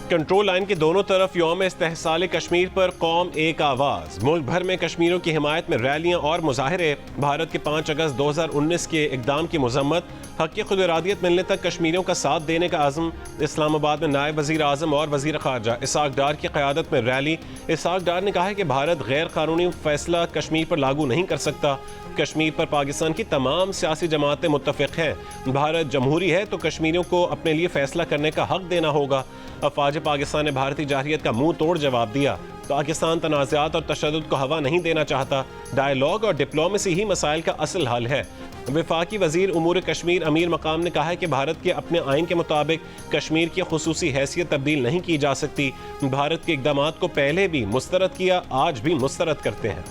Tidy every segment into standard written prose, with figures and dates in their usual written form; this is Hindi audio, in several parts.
कंट्रोल लाइन के दोनों तरफ यौम इस्तेहसाल कश्मीर पर कौम एक आवाज़। मुल्क भर में कश्मीरियों की हिमायत में रैलियां और मुजाहरे। भारत के 5 अगस्त 2019 के इकदाम की मजम्मत। हक की खुद इरादियत मिलने तक कश्मीरियों का साथ देने का आज़म। इस्लामाबाद में नायब वज़ीर आज़म और वज़ीर ख़ारजा इसाक डार की क़यादत में रैली। इसाक डार ने कहा है कि भारत गैर कानूनी फैसला कश्मीर पर लागू नहीं कर सकता। कश्मीर पर पाकिस्तान की तमाम सियासी जमातें मुत्तफ़िक़ हैं। भारत जमहूरी है तो कश्मीरियों को अपने लिए फैसला करने का हक देना होगा। अफवाज पाकिस्तान ने भारतीय जारहियत का मुंह तोड़ जवाब दिया। पाकिस्तान तनाज़ात और तशद्दुद को हवा नहीं देना चाहता। डायलॉग और डिप्लोमेसी ही मसाइल का असल हल है। वफाकी वज़ीर उमूर कश्मीर अमीर मकाम ने कहा है कि भारत के अपने आइन के मुताबिक कश्मीर की खुसूसी हैसियत तब्दील नहीं की जा सकती। भारत के इक़दामात को पहले भी मुस्तरद किया, आज भी मुस्तरद करते हैं।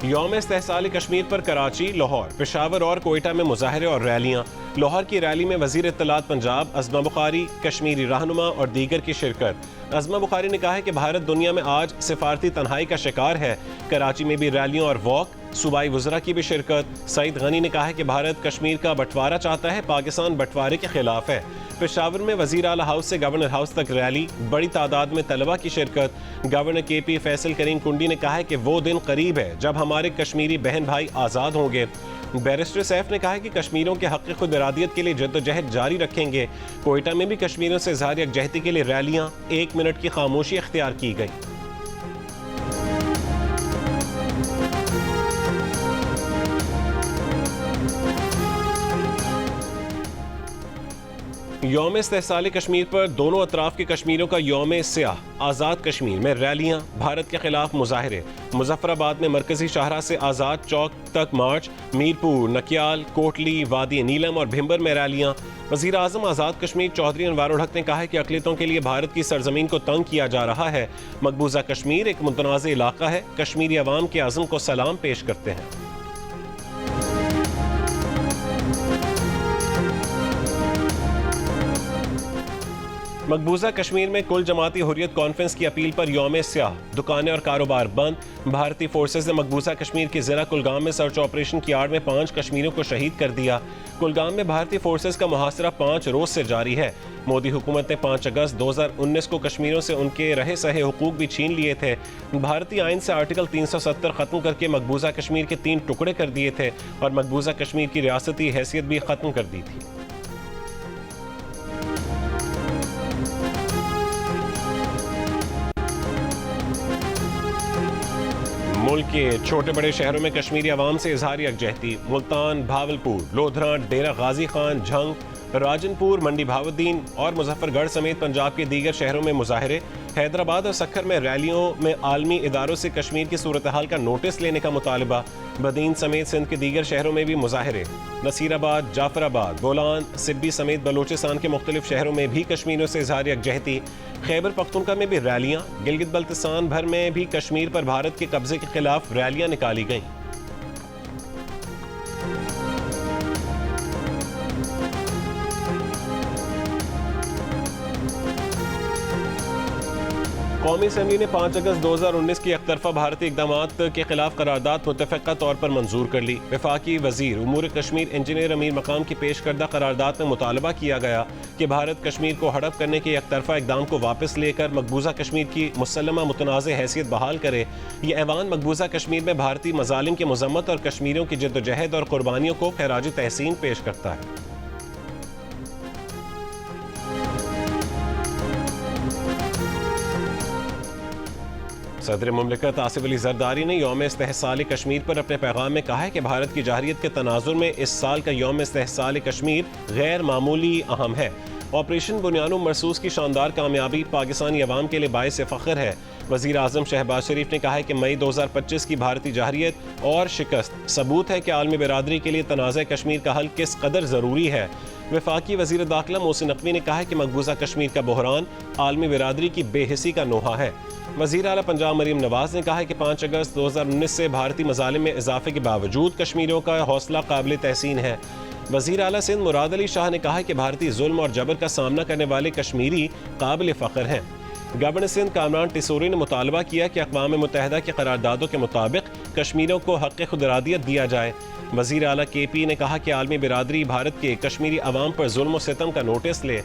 यौम इस्तेहसाल कश्मीर पर कराची, लाहौर, पेशावर और कोयटा में मुजाहरे और रैलियां। लाहौर की रैली में वज़ीर इत्तलात पंजाब अज़मा बुखारी, कश्मीरी रहनुमा और दीगर की शिरकत। अज़मा बुखारी ने कहा है कि भारत दुनिया में आज सिफारती तन्हाई का शिकार है। कराची में भी रैलियों और वॉक। सूबाई वज़रा की भी शिरकत। सईद गनी ने कहा है कि भारत कश्मीर का बंटवारा चाहता है, पाकिस्तान बंटवारे के खिलाफ है। पेशावर में वज़ीर आला हाउस से गवर्नर हाउस तक रैली। बड़ी तादाद में तलबा की शिरकत। गवर्नर KP फैसल करीम कुंडी ने कहा है कि वो दिन करीब है जब हमारे कश्मीरी बहन भाई आज़ाद होंगे। बैरिस्टर सैफ ने कहा है कि कश्मीरियों के हक़ खुद इरादियत के लिए जद्दोजहद जारी रखेंगे। कोयटा में भी कश्मीरियों से इज़हार यकजहती के लिए रैलियाँ। 1 मिनट की खामोशी इख्तियार की गई। यौम इस्तेहसाल कश्मीर पर दोनों अतराफ के कश्मीरियों का यौम स्याह। आज़ाद कश्मीर में रैलियां। भारत के खिलाफ मुजाहरे। मुजफ्फराबाद में मरकजी शाहरा से आज़ाद चौक तक मार्च। मीरपुर, नकियाल, कोटली, वादी नीलम और भिम्बर में रैलियां। वज़ीर आज़म आज़ाद कश्मीर चौधरी अनवार उल हक ने कहा है कि अक़लियतों के लिए भारत की सरजमीन को तंग किया जा रहा है। मकबूजा कश्मीर एक मुतनाज़ इलाका है। कश्मीरी अवाम के अज़म को सलाम पेश करते हैं। मकबूजा कश्मीर में कुल जमाती हुर्रियत कॉन्फ्रेंस की अपील पर यौम स्याह। दुकानें और कारोबार बंद। भारतीय फोर्सेज ने मकबूजा कश्मीर के ज़िला कुलगाम में सर्च ऑपरेशन की आड़ में 5 कश्मीरियों को शहीद कर दिया। कुलगाम में भारतीय फोर्सेज का मुहासरा 5 रोज से जारी है। मोदी हुकूमत ने 5 अगस्त 2019 को कश्मीरियों से उनके रहे सहे हुकूक भी छीन लिए थे। भारतीय आइन से आर्टिकल 370 खत्म करके मकबूजा कश्मीर के 3 टुकड़े कर दिए थे और मकबूजा कश्मीर की रियासती हैसियत भी खत्म कर दी थी। मुल्क के छोटे बड़े शहरों में कश्मीरी अवाम से इजहार यकजहती। मुल्तान, भावलपुर, लोधरा, डेरा गाजी खान, झंग, राजनपुर, मंडी भावुद्दीन और मुजफ्फरगढ़ समेत पंजाब के दीगर शहरों में मुजाहरे। हैदराबाद और सक्खर में रैलियों में आलमी इदारों से कश्मीर की सूरत हाल का नोटिस लेने का मुतालबा। बदीन समेत सिंध के दीगर शहरों में भी मुजाहरे। नसीराबाद, जाफराबाद, बोलान, सिब्बी समेत बलूचिस्तान के मुख्तलिफ शहरों में भी कश्मीरियों से इजहार यकजहती। खैबर पख्तूनख्वा में भी रैलियाँ। गिलगित बल्तिस्तान भर में भी कश्मीर पर भारत के कब्जे के खिलाफ रैलियाँ निकाली गईं। कौमी असम्बली ने 5 अगस्त 2019 की एकतरफा भारतीय इक़दामात के खिलाफ करारदाद मुतफ़क़ा तौर पर मंजूर कर ली। वफाकी वज़ीर उमूर कश्मीर इंजीनियर अमीर मकाम की पेश करदा करारदाद में मुतालबा किया गया कि भारत कश्मीर को हड़प करने के एकतरफा इक़दाम को वापस लेकर मकबूजा कश्मीर की मुसल्लमा मुतनाज़ हैसियत बहाल करे। ये ऐवान मकबूजा कश्मीर में भारतीय मज़ालिम की मज़म्मत और कश्मीरियों की जद्दोजहद और क़ुरबानियों को ख़राज तहसीन पेश करता है। सदर मुमलिकत आसिफ अली जरदारी ने यौम इस्तेहसाल कश्मीर पर अपने पैगाम में कहा है कि भारत की जारहियत के तनाजुर में इस साल का यौम इस्तेहसाल कश्मीर गैर मामूली अहम है। ऑपरेशन बुनियानुम मरसूस की शानदार कामयाबी पाकिस्तानी अवाम के लिए बाइस फ़ख्र है। वज़ीर आज़म शहबाज शरीफ ने कहा है कि मई 2025 की भारतीय जारहियत और शिकस्त सबूत है कि आलमी बिरादरी के लिए तनाज़ा कश्मीर का हल किस कदर ज़रूरी है। वफाकी वज़ीर दाखिला मोहसिन नकवी ने कहा है कि मकबूजा कश्मीर का बहरान आलमी बिरादरी की बेहिसी का नोहा है। वज़ीर आला पंजाब मरीम नवाज ने कहा है कि 5 अगस्त 2019 से भारतीय मज़ालिम में इजाफे के बावजूद कश्मीरियों का हौसला काबिल तहसीन है। वज़ीर आला सिंध मुराद अली शाह ने कहा है कि भारतीय जुल्म और जबर का सामना करने वाले कश्मीरी काबिल फ़ख्र हैं। गवर्नर सिंध कामरान टिसूरी ने मुतालबा किया कि अक़वाम मुत्तहिदा के करारदादों के मुताबिक कश्मीरियों को हक़ खुद इरादियत दिया जाए। वज़ीर आला KP ने कहा कि आलमी बिरादरी भारत के कश्मीरी अवाम पर जुल्म व सितम का नोटिस ले।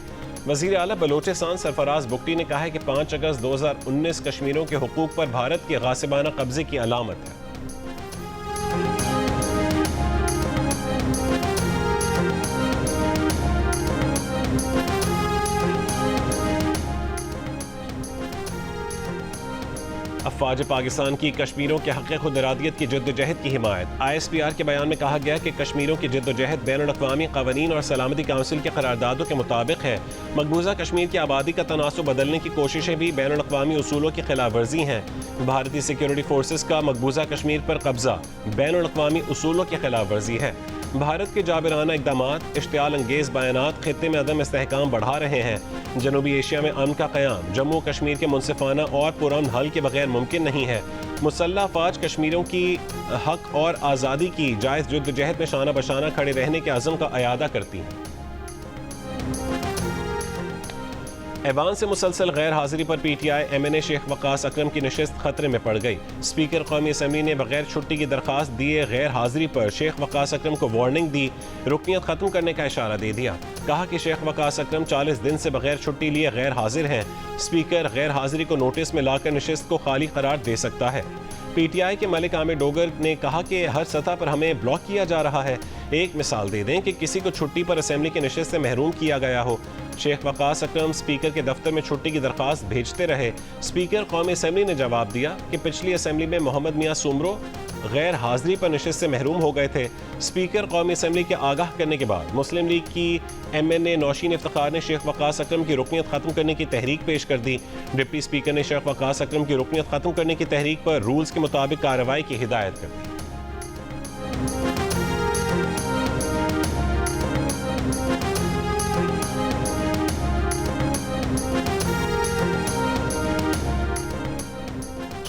वज़ीर आला बलोचिस्तान सरफराज बुगटी ने कहा है कि 5 अगस्त 2019 कश्मीरियों के हुकूक पर भारत के गासिबाना कब्जे की अलामत है। अफवाज पाकिस्तान की कश्मीरियों के हक़ खुद इरादियत की जद्दोजहद की हिमायत। ISPR के बयान में कहा गया कि कश्मीरियों की जद्दोजहद बैनुल-अक़वामी क़वानीन और सलामती काउंसिल के करारदादों के मुताबिक है। मकबूजा कश्मीर की आबादी का तनासुब बदलने की कोशिशें भी बैनुल-अक़वामी उसूलों की खिलाफ वर्जी हैं। भारतीय सिक्योरिटी फोर्सेस का मकबूजा कश्मीर पर कब्जा बैनुल-अक़वामी उसूलों की खिलाफ वर्जी है। भारत के जाबिराना इक़दामात, इश्तियाल अंगेज़ बयानात ख़ित्ते में अदम इस्तेहकाम बढ़ा रहे हैं। जनूबी एशिया में अमन का क़याम जम्मू कश्मीर के मुनसिफाना और पुरअमन हल के बगैर मुमकिन नहीं है। मुसल्लह अफ़वाज कश्मीरियों की हक़ और आज़ादी की जायज़ जद्दोजहद में शाना बशाना खड़े रहने के अज़म का अयादा करती हैं। ऐवान से मुसलसल गैर हाजिरी पर PTI MNA शेख वकास अकरम की नशिस्त खतरे में पड़ गई। स्पीकर कौमी असम्बली ने बगैर छुट्टी की दरखास्त दिए गैर हाजिरी पर शेख वकास अकरम को वार्निंग दी, रुकनीत खत्म करने का इशारा दे दिया। कहा कि शेख वकास अकरम 40 दिन से बगैर छुट्टी लिए गैर हाजिर हैं। स्पीकर गैर हाजिरी को नोटिस में लाकर नशिस्त को खाली करार दे सकता है। PTI के मलिक आमिर डोगर ने कहा कि हर सतह पर हमें ब्लॉक किया जा रहा है। एक मिसाल दे दें कि किसी को छुट्टी पर असम्बली की नशिस्त से महरूम किया गया हो। शेख वकास अकरम स्पीकर के दफ्तर में छुट्टी की दरखास्त भेजते रहे। स्पीकर कौमी असम्बली ने जवाब दिया कि पिछली असम्बली में मोहम्मद मियाँ सुमरो गैर हाजिरी पर नशिस्त से महरूम हो गए थे। स्पीकर कौमी असम्बली के आगाह करने के बाद मुस्लिम लीग की MNA नौशीन इफ्तिखार ने शेख वकास अकरम की रुकनीत खत्म करने की तहरीक पेश कर दी। डिप्टी स्पीकर ने शेख वकास अकरम की रुकनीत खत्म करने की तहरीक पर रूल्स के मुताबिक कार्रवाई की हिदायत कर दी।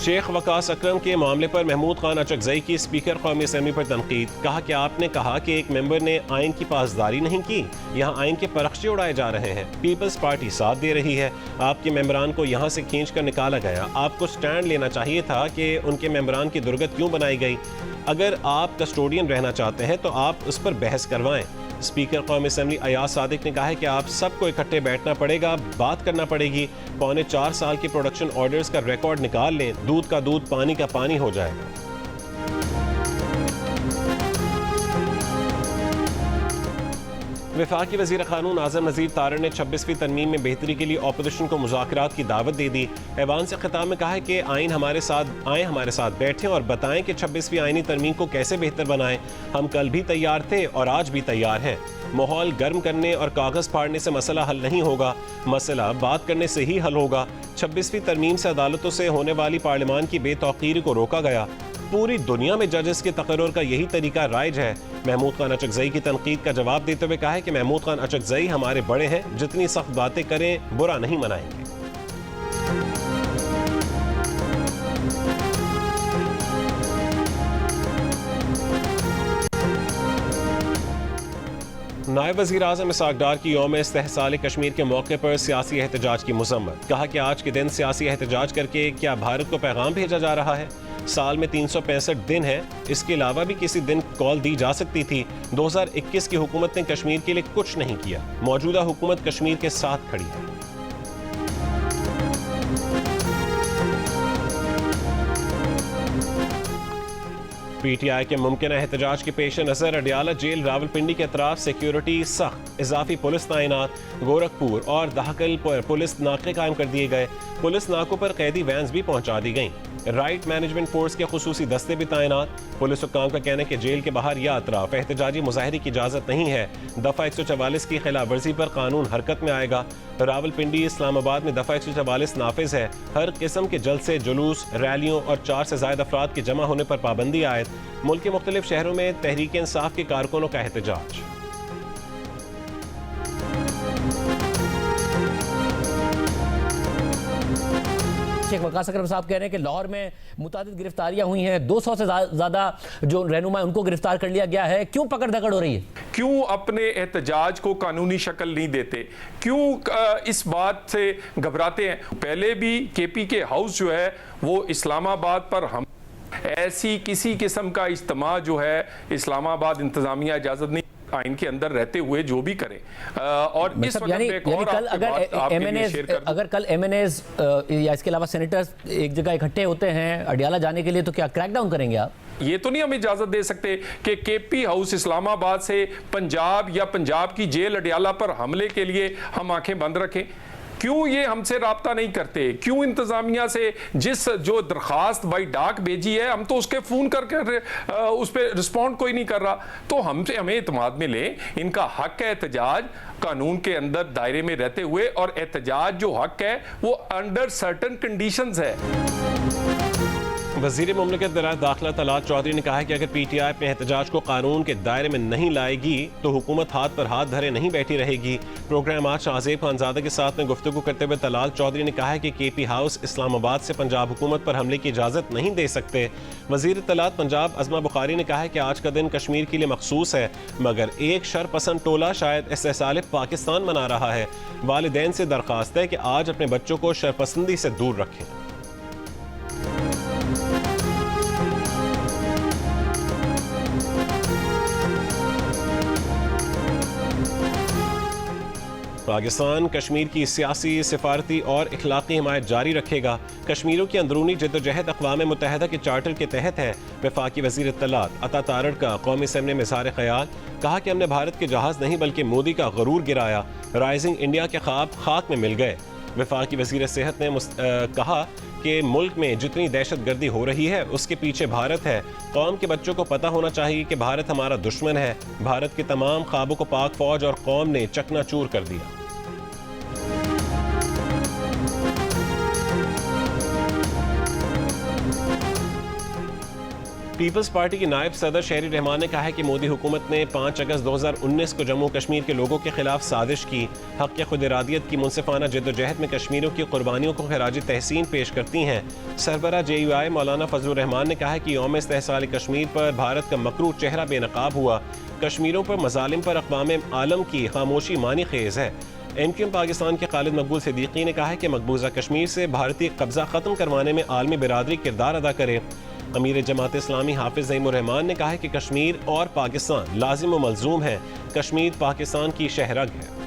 शेख वकास अकरम के मामले पर महमूद खान अचकजई की स्पीकर कौमी असम्बली पर तनकीद। कहा कि आपने कहा कि एक मेंबर ने आइन की पासदारी नहीं की, यहाँ आइन के परखचे उड़ाए जा रहे हैं। पीपल्स पार्टी साथ दे रही है, आपके मेंबरान को यहाँ से खींच कर निकाला गया। आपको स्टैंड लेना चाहिए था कि उनके मेंबरान की दुर्गत क्यों बनाई गई। अगर आप कस्टोडियन रहना चाहते हैं तो आप उस पर बहस करवाएं। स्पीकर कौमी असम्बली अयाज सादिक ने कहा है कि आप सबको इकट्ठे बैठना पड़ेगा, बात करना पड़ेगी। 4.25 साल के प्रोडक्शन ऑर्डर्स का रिकॉर्ड निकाल लें, दूध का दूध पानी का पानी हो जाएगा। वफाकी वज़ीर क़ानून आज़म नज़ीर तारड़ ने 26वीं तरमीम में बेहतरी के लिए अपोजिशन को मुज़ाकरात की दावत दे दी। ऐवान से खिताब में कहा है कि हमारे साथ बैठें और बताएं कि 26वीं आइनी तरमीम को कैसे बेहतर बनाएं। हम कल भी तैयार थे और आज भी तैयार हैं। माहौल गर्म करने और कागज़ फाड़ने से मसला हल नहीं होगा, मसला बात करने से ही हल होगा। 26वीं तरमीम से अदालतों से होने वाली पार्लियामान की बेतौकीरी को रोका गया। पूरी दुनिया में जजेस के तकर्रुर का यही तरीका राइज है। महमूद खान अचकजई की तनकीद का जवाब देते हुए कहा है कि महमूद खान अचकजई हमारे बड़े हैं, जितनी सख्त बातें करें बुरा नहीं मनाएंगे। नायब वज़ीर आज़म इसाक डार की यौम इस्तेहसाल कश्मीर के मौके पर सियासी एहतजाज की मज़म्मत। कहा कि आज के दिन सियासी एहतजाज करके क्या भारत को पैगाम भेजा जा रहा है। साल में 365 दिन है, इसके अलावा भी किसी दिन कॉल दी जा सकती थी। 2021 की हुकूमत ने कश्मीर के लिए कुछ नहीं किया। मौजूदा हुकूमत कश्मीर के साथ खड़ी है। PTI के मुमकिन एहतजाज के पेश नज़र अडियाला जेल रावलपिंडी के अतराफ सिक्योरिटी सख्त, इजाफी पुलिस तैनात। गोरखपुर और दहकल पर पुलिस नाके कायम कर दिए गए। पुलिस नाकों पर कैदी वैन्स भी पहुंचा दी गईं। राइट मैनेजमेंट फोर्स के खुसूसी दस्ते भी तैनात। पुलिस हुक्काम का कहना है कि जेल के बाहर या अतराफ एहतजाजी मुजाहरे की इजाज़त नहीं है। दफ़ा 144 की खिलाफ वर्जी पर कानून हरकत में आएगा। रावलपिंडी इस्लामाबाद में दफ़ा 144 नाफिज है। हर किस्म के जलसे, जुलूस, रैलियों और 4 से ज़ायद अफराद के जमा होने पर पाबंदी आयद। मुल्क के मुख्तलिफ शहरों में तहरीक इंसाफ के कारकुनों का एहतजाज। शेख वकास अकरम साहब कह रहे हैं कि लाहौर में मुतादिद गिरफ्तारियां हुई हैं, 200 से ज़्यादा जो रहनुमा उनको गिरफ्तार कर लिया गया है। क्यों पकड़ दकड़ हो रही है? क्यों अपने एहतजाज को कानूनी शक्ल नहीं देते? क्यों इस बात से घबराते हैं? पहले भी केपी के हाउस जो है वो इस्लामाबाद पर हम ऐसी किसी किस्म का इज्तिमा जो है इस्लामाबाद इंतजामिया इजाजत नहीं, आइन के अंदर रहते हुए जो भी करें। और इस वक्त यानी कल अगर कल एमएनएज या इसके अलावा सेनेटर्स एक जगह इकट्ठे होते हैं अडियाला जाने के लिए, तो क्या क्रैकडाउन करेंगे आप? ये तो नहीं हम इजाजत दे सकते कि केपी हाउस इस्लामाबाद से पंजाब या पंजाब की जेल अडियाला पर हमले के लिए हम आंखें बंद रखें। क्यों ये हमसे राब्ता नहीं करते? क्यों इंतजामिया से जो दरखास्त बाई डाक भेजी है, हम तो उसके फोन करके उस पर रिस्पॉन्ड कोई नहीं कर रहा। तो हमें एतमाद में लें, इनका हक है एहतजाज कानून के अंदर दायरे में रहते हुए, और एहतजाज जो हक है वो अंडर सर्टन कंडीशंस है। वज़ीर मुमलिकत बराए दाखिला तलात चौधरी ने कहा है कि अगर पीटीआई अपने एहतजाज को कानून के दायरे में नहीं लाएगी तो हुकूमत हाथ पर हाथ धरे नहीं बैठी रहेगी। प्रोग्राम आज शाहजेब खानजादा के साथ में गुफ्तगू करते हुए तलाल चौधरी ने कहा है कि केपी हाउस इस्लामाबाद से पंजाब हुकूमत पर हमले की इजाज़त नहीं दे सकते। वज़ीर तलात पंजाब अज़मा बुखारी ने कहा है कि आज का दिन कश्मीर के लिए मखसूस है, मगर एक शरपसंद टोला शायद इस्तेहसाल पाकिस्तान मना रहा है। वालिदैन से दरख्वास्त है कि आज अपने बच्चों को शरपसंदी से दूर रखें। पाकिस्तान कश्मीर की सियासी, सिफारती और इखलाकी हिमायत जारी रखेगा। कश्मीरों की अंदरूनी जद्दोजहद अक़वाम मुत्तहिदा के चार्टर के तहत है। वफाकी वज़ीर इत्तलात अता तारड़ का कौमी असम्बली में इज़हार ख़याल, कहा कि हमने भारत के जहाज़ नहीं बल्कि मोदी का गरूर गिराया। राइजिंग इंडिया के ख्वाब खाक में मिल गए। वफाकी वज़ीर सेहत ने कहा कि मुल्क में जितनी दहशत गर्दी हो रही है उसके पीछे भारत है। कौम के बच्चों को पता होना चाहिए कि भारत हमारा दुश्मन है। भारत के तमाम ख्वाबों को पाक फौज और कौम ने चकनाचूर कर दिया। पीपल्स पार्टी के नायब सदर शहरी रहमान ने कहा है कि मोदी हुकूमत ने 5 अगस्त 2019 को जम्मू कश्मीर के लोगों के खिलाफ साजिश की। हक़ खुद इरादियत की मुनसिफाना जद्दोजहद में कश्मीरियों की कुर्बानियों को खराज तहसीन पेश करती हैं। सरबरा JUI मौलाना फजलुर रहमान ने कहा है कि यौम इस्तेहसाल कश्मीर पर भारत का मकरू चेहरा बेनकाब हुआ। कश्मीरों पर मजालिम पर अक़वाम आलम की खामोशी मानी खेज है। MQM पाकिस्तान के खालिद मकबूल सिद्दीकी ने कहा है कि मकबूजा कश्मीर से भारतीय कब्जा ख़त्म करवाने में आलमी बिरादरी किरदार अदा करे। अमीर जमात इस्लामी हाफिज ज़ईमुर रहमान ने कहा है कि कश्मीर और पाकिस्तान लाजिम व मलजूम है। कश्मीर पाकिस्तान की शहरग है।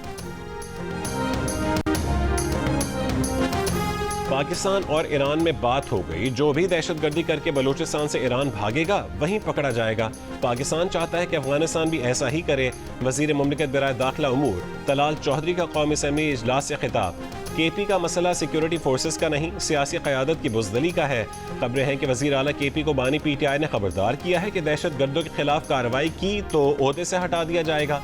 पाकिस्तान और ईरान में बात हो गई। जो भी दहशतगर्दी करके बलूचिस्तान से ईरान भागेगा वहीं पकड़ा जाएगा। पाकिस्तान चाहता है कि अफगानिस्तान भी ऐसा ही करे। वज़ीर मुमलिकत बराए दाखिला उमूर तलाल चौधरी का कौमी असम्बली इजलास से खिताब। केपी का मसला सिक्योरिटी फोर्सेस का नहीं, सियासी क़यादत की बुज़दिली का है। खबरें हैं कि वज़ीर आला केपी को बानी PTI ने खबरदार किया है कि दहशत गर्दों के खिलाफ कार्रवाई की तो ओहदे से हटा दिया जाएगा।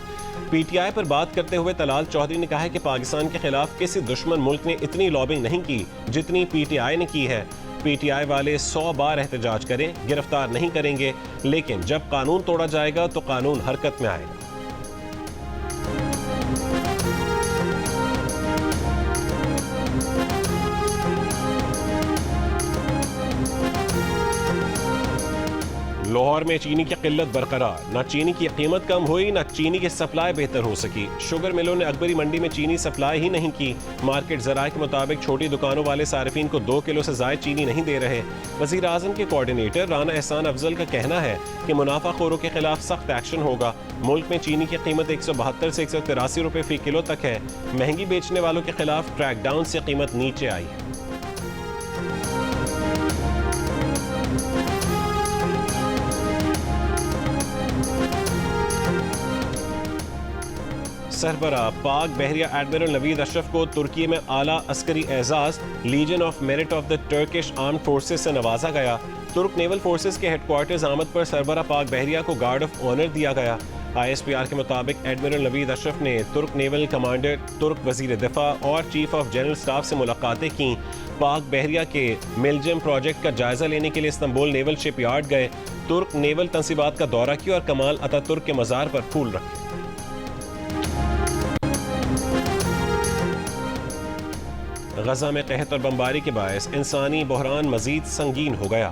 PTI पर बात करते हुए तलाल चौधरी ने कहा है कि पाकिस्तान के खिलाफ किसी दुश्मन मुल्क ने इतनी लॉबिंग नहीं की जितनी PTI ने की है। PTI वाले 100 बार एहतजाज करें, गिरफ्तार नहीं करेंगे, लेकिन जब कानून तोड़ा जाएगा तो कानून हरकत में आएगा। लाहौर में चीनी की किल्लत बरकरार। न चीनी की कीमत कम हुई, न चीनी की सप्लाई बेहतर हो सकी। शुगर मिलों ने अकबरी मंडी में चीनी सप्लाई ही नहीं की। मार्केट ज़राए के मुताबिक छोटी दुकानों वाले सार्फिन को 2 किलो से ज़ायद चीनी नहीं दे रहे। वज़ीर आज़म के कोऑर्डिनेटर राना एहसान अफजल का कहना है कि मुनाफाखोरों के खिलाफ सख्त एक्शन होगा। मुल्क में चीनी की कीमत 172 से 183 रुपये फ़ी किलो तक है। महंगी बेचने वालों के खिलाफ क्रैकडाउन से कीमत नीचे आई है। सरबरा पाक बहरिया एडमिरल नवीद अशरफ को तुर्की में आला अस्करी एजाज legion of merit of the Turkish arm forces से नवाजा गया। तुर्क नेवल फोर्सेस के हेडक्वार्टर्स आमद पर सरबरा पाक बहरिया को गार्ड ऑफ ऑनर दिया गया। ISPR के मुताबिक एडमिरल नवीद अशरफ ने तुर्क नेवल कमांडर, तुर्क वजीर दिफा और चीफ ऑफ जनरल स्टाफ से मुलाकातें की। पाक बहरिया के मिलजम प्रोजेक्ट का जायजा लेने के लिए इस्तांबुल नेवल शिपयार्ड गए। तुर्क नेवल तंसीबात का दौरा किया और कमाल अतातुर्क के मज़ार पर फूल रखे। गजा में कहत और बमबारी के बायस इंसानी बहरान मजीद संगीन हो गया।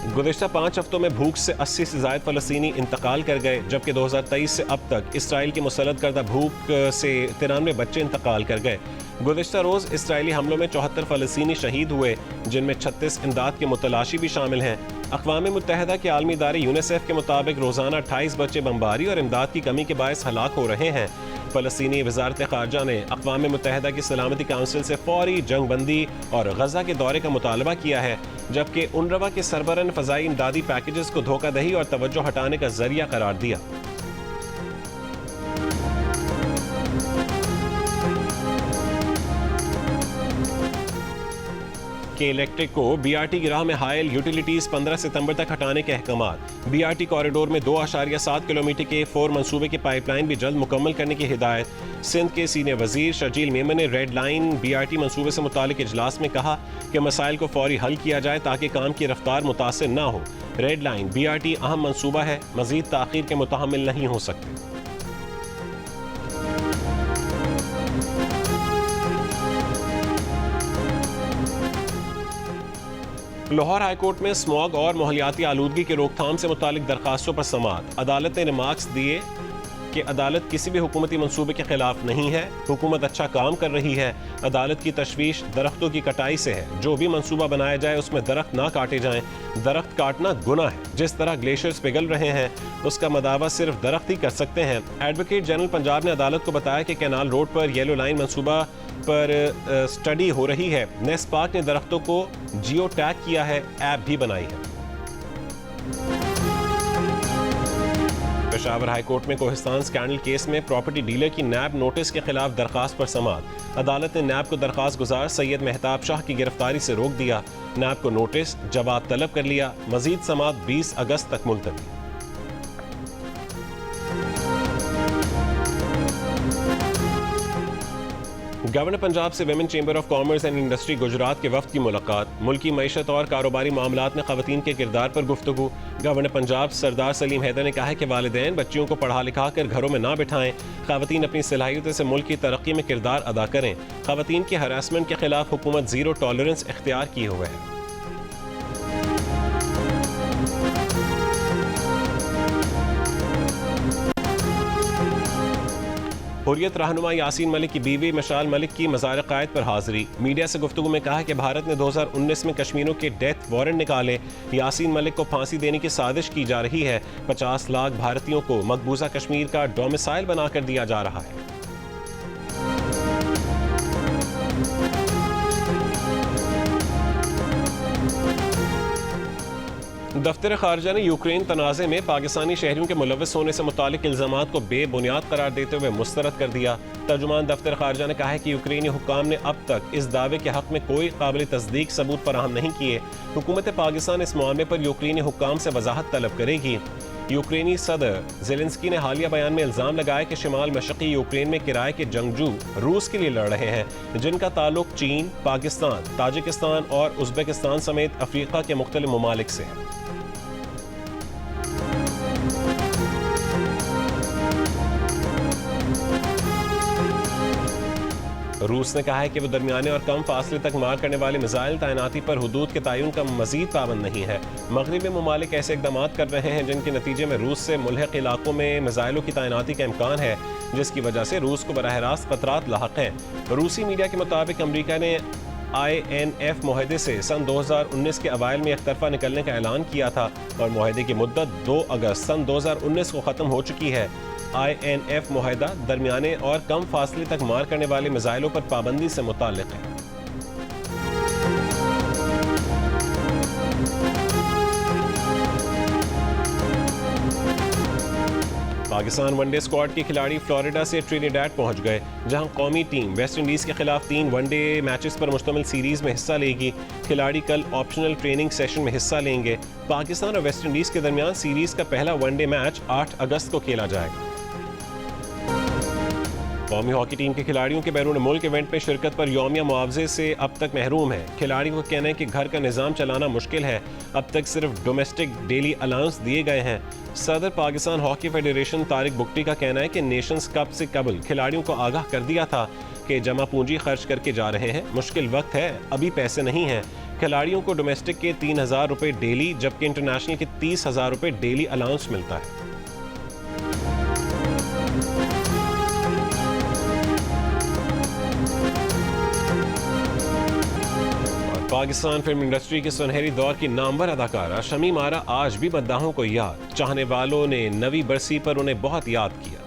गुज़िश्ता 5 हफ्तों में भूख से 80 से ज़ायद फ़लस्तीनी इंतकाल कर गए, जबकि 2023 से अब तक इसराइल की मुसल्लत करदा भूख से 93 बच्चे इंतकाल कर गए। गुज़िश्ता रोज़ इसराइली हमलों में 74 फ़लस्तीनी शहीद हुए, जिनमें 36 इमदाद के मुतलाशी भी शामिल हैं। अक़वाम मुत्तहिदा के आलमी इदारे यूनिसेफ के मुताबिक रोज़ाना 28 बच्चे बमबारी और इमदाद की कमी के बायस हलाक हो रहे हैं। फ़लस्तीनी वज़ारत ख़ारजा ने अक़वाम मुत्तहिदा की सलामती काउंसिल से फ़ौरी जंग बंदी और गजा के दौरे का मुतालबा किया है, जबकि उनरवा के सरबराह ने फ़ज़ाई इमदादी पैकेजेस को धोखादही और तवज्जो हटाने का जरिया करार दिया। के इलेक्ट्रिक को बीआरटी की राह में हायल यूटिलिटीज 15 सितंबर तक हटाने के अहकामात। बीआरटी कॉरिडोर में 2.7 किलोमीटर के 4 मंसूबे की पाइपलाइन भी जल्द मुकम्मल करने की हिदायत। सिंध के सीनियर वजीर शर्जील मेमन ने रेड लाइन बीआरटी मंसूबे से मुतालिक इजलास में कहा कि मसाइल को फौरी हल किया जाए ताकि काम की रफ्तार मुतासिर न हो। रेड लाइन बीआरटी अहम मंसूबा है, मजीद ताखीर के मुतहम्मिल नहीं हो सकते। लाहौर हाईकोर्ट में स्मॉग और माहौलियाती आलूदगी की रोकथाम से मुतालिक दरखास्तों पर समाअत। अदालत ने रिमार्क्स दिए कि अदालत किसी भी हुकूमती मंसूबे के खिलाफ नहीं है, हुकूमत अच्छा काम कर रही है। अदालत की तशवीश दरख्तों की कटाई से है, जो भी मंसूबा बनाया जाए उसमें दरख्त ना काटे जाएं। दरख्त काटना गुनाह है। जिस तरह ग्लेशियर्स पिघल रहे हैं उसका मदावा सिर्फ दरख्त ही कर सकते हैं। एडवोकेट जनरल पंजाब ने अदालत को बताया कि कैनाल रोड पर येलो लाइन मंसूबा पर स्टडी हो रही है। नेस्पाक ने दरख्तों को जियो टैग किया है, ऐप भी बनाई है। पेशावर हाई कोर्ट में कोहिस्तान स्कैंडल केस में प्रॉपर्टी डीलर की नैब नोटिस के खिलाफ दरखास्त पर समाअत। अदालत ने नैब को दरखास्त गुजार सैयद मेहताब शाह की गिरफ्तारी से रोक दिया। नैब को नोटिस जवाब तलब कर लिया। मजीद समाअत 20 अगस्त तक मुलतवी। गवर्नर पंजाब से women chamber of commerce and industry Gujarat के वफ्द की मुलाकात। मुल्की मईशत और कारोबारी मामलात में खवातीन के किरदार पर गुफ्तगू। गवर्नर पंजाब सरदार सलीम हैदर ने कहा है कि वालिदैन बच्चियों को पढ़ा लिखा कर घरों में ना बिठाएं। खवातीन अपनी सलाहियतों से मुल्क की तरक्की में किरदार अदा करें। खवातीन की हरासमेंट के खिलाफ हुकूमत जीरो टॉलरेंस इख्तियार किए हुए है। हुर्रियत रहनुमा यासीन मलिक की बीवी मशाल मलिक की मज़ार क़ायद पर हाजिरी। मीडिया से गुफ्तगू में कहा कि भारत ने 2019 में कश्मीरियों के डेथ वारंट निकाले। यासीन मलिक को फांसी देने की साजिश की जा रही है। 50 लाख भारतीयों को मकबूजा कश्मीर का डोमिसाइल बनाकर दिया जा रहा है। दफ्तर खारजा ने यूक्रेन तनाज़े में पाकिस्तानी शहरियों के मुलव्वस होने से मुतालिक इल्ज़ामात को बेबुनियाद करार देते हुए मुस्तरद कर दिया। तर्जुमान दफ्तर खारजा ने कहा है कि यूक्रेनी हुक्काम ने अब तक इस दावे के हक़ में कोई काबिल तस्दीक सबूत फराहम नहीं किए। हुकूमत पाकिस्तान इस मामले पर यूक्रेनी हुक्काम से वजाहत तलब करेगी। यूक्रेनी सदर ज़ेलेंस्की ने हालिया बयान में इल्ज़ाम लगाया कि शिमाल मशरक़ी यूक्रेन में किराए के जंगजू रूस के लिए लड़ रहे हैं, जिनका ताल्लुक चीन, पाकिस्तान, ताजिकिस्तान और उज़्बेकिस्तान समेत अफ्रीका के मुख्तलिफ ममालिक से है। रूस ने कहा है कि वो दरमियाने और कम फासले तक मार करने वाले मिसाइल तैनाती पर हुदूद के तयन का मजीद पाबंद नहीं है। मगरबी ममालिक ऐसे इकदाम कर रहे हैं जिनके नतीजे में रूस से मुल्हिक इलाकों में मिसाइलों की तैनाती का इम्कान है, जिसकी वजह से रूस को बराह रास्त खतरात लाहक हैं। रूसी मीडिया के मुताबिक अमरीका ने INF मुआहदे से सन 2019 के अवाइल में एक तरफा निकलने का ऐलान किया था और मुआहदे की मुद्दत 2 अगस्त सन 2019 को ख़त्म हो चुकी है। INF मुआहदा दरमियाने और कम फासले तक मार करने वाले मिसाइलों पर पाबंदी से मुताल्लिक़ है। पाकिस्तान वनडे स्क्वाड के खिलाड़ी फ्लोरिडा से ट्रिनिडैड पहुंच गए, जहां कौमी टीम वेस्ट इंडीज के खिलाफ 3 वनडे मैचेस पर मुश्तमिल सीरीज में हिस्सा लेगी। खिलाड़ी कल ऑप्शनल ट्रेनिंग सेशन में हिस्सा लेंगे। पाकिस्तान और वेस्ट इंडीज के दरमियान सीरीज का पहला वनडे मैच 8 अगस्त को खेला जाएगा। कौमी हॉकी टीम के खिलाड़ियों के बैरून मुल्क इवेंट में शिरकत पर यौमिया मुआवजे से अब तक महरूम है। खिलाड़ियों का कहना है कि घर का निज़ाम चलाना मुश्किल है, अब तक सिर्फ डोमेस्टिक डेली अलाउंस दिए गए हैं। सदर पाकिस्तान हॉकी फेडरेशन तारिक बुगटी का कहना है कि नेशंस कप से कबल खिलाड़ियों को आगाह कर दिया था कि जमा पूंजी खर्च करके जा रहे हैं, मुश्किल वक्त है, अभी पैसे नहीं हैं। खिलाड़ियों को डोमेस्टिक के 3,000 रुपये डेली जबकि इंटरनेशनल के 30,000 रुपये डेली अलाउंस मिलता है। पाकिस्तान फिल्म इंडस्ट्री के सुनहरी दौर की नामवर अदाकारा शमीम आरा आज भी मद्दाहों को याद, चाहने वालों ने नवी बरसी पर उन्हें बहुत याद किया।